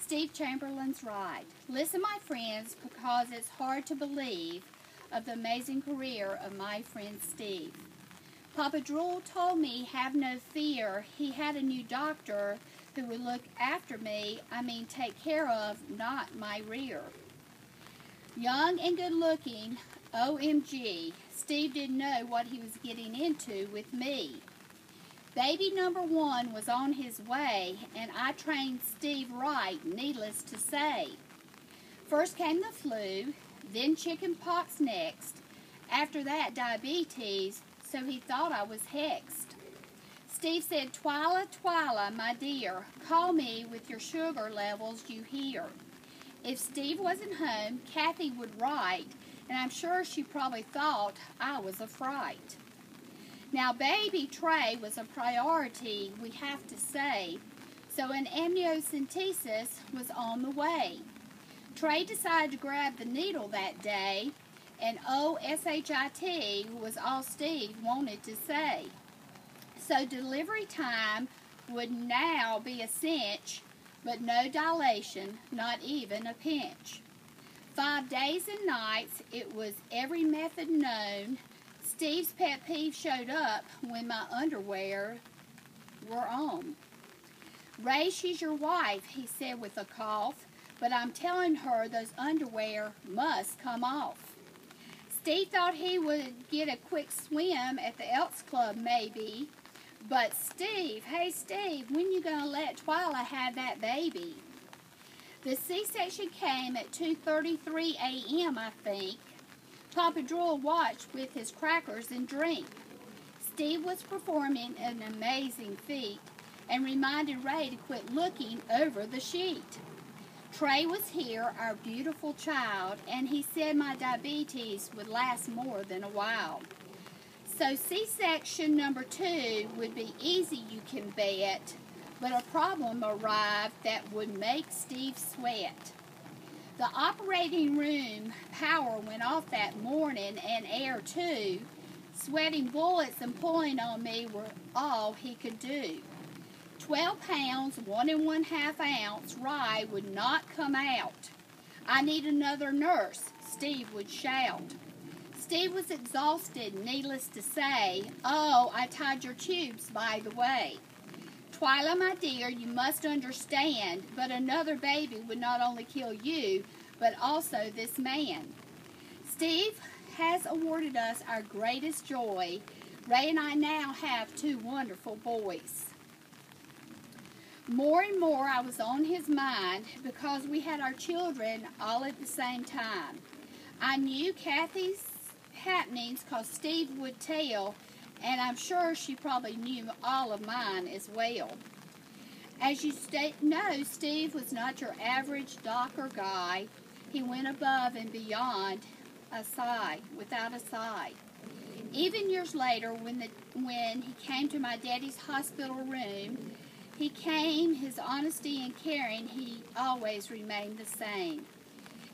Steve Chamberlain's right. Listen, my friends, because it's hard to believe of the amazing career of my friend Steve. Papa Drool told me, have no fear. He had a new doctor who would look after me, take care of, not my rear. Young and good looking, OMG, Steve didn't know what he was getting into with me. Baby number 1 was on his way, and I trained Steve right, needless to say. First came the flu, then chicken pox next. After that, diabetes, so he thought I was hexed. Steve said, Twyla, Twyla, my dear, call me with your sugar levels you hear. If Steve wasn't home, Kathy would write, and I'm sure she probably thought I was a fright. Now, baby Trey was a priority, we have to say, so an amniocentesis was on the way. Trey decided to grab the needle that day, and OSHIT was all Steve wanted to say. So delivery time would now be a cinch, but no dilation, not even a pinch. 5 days and nights, it was every method known. Steve's pet peeve showed up when my underwear were on. Ray, she's your wife, he said with a cough, but I'm telling her those underwear must come off. Steve thought he would get a quick swim at the Elks Club maybe, but Steve, hey Steve, when you gonna let Twyla have that baby? The C-section came at 2:33 a.m. I think. Papa Drool watched with his crackers and drink. Steve was performing an amazing feat and reminded Ray to quit looking over the sheet. Trey was here, our beautiful child, and he said my diabetes would last more than a while. So C-section number 2 would be easy, you can bet, but a problem arrived that would make Steve sweat. The operating room power went off that morning, and air too. Sweating bullets and pulling on me were all he could do. 12 pounds, 1 1/2 ounce rye would not come out. I need another nurse, Steve would shout. Steve was exhausted, needless to say. Oh, I tied your tubes, by the way. Twyla, my dear, you must understand, but another baby would not only kill you, but also this man. Steve has awarded us our greatest joy. Ray and I now have 2 wonderful boys. More and more I was on his mind because we had our children all at the same time. I knew Kathy's happenings because Steve would tell, and I'm sure she probably knew all of mine as well. As you know, Steve was not your average docker guy. He went above and beyond without a sigh. Even years later, when he came to my daddy's hospital room, his honesty and caring, he always remained the same.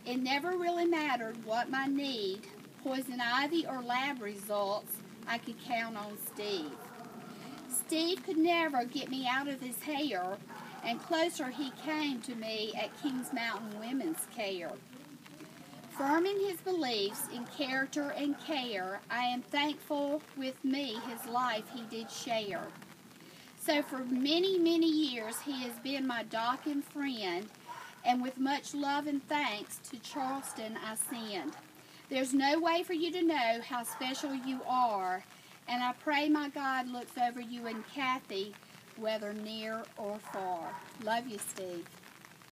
It never really mattered what my need, poison ivy or lab results, I could count on Steve. Steve could never get me out of his hair, and closer he came to me at Kings Mountain Women's Care. Firm in his beliefs in character and care, I am thankful with me his life he did share. So for many, many years he has been my doc and friend, and with much love and thanks to Charleston I send. There's no way for you to know how special you are, and I pray my God looks over you and Kathy, whether near or far. Love you, Steve.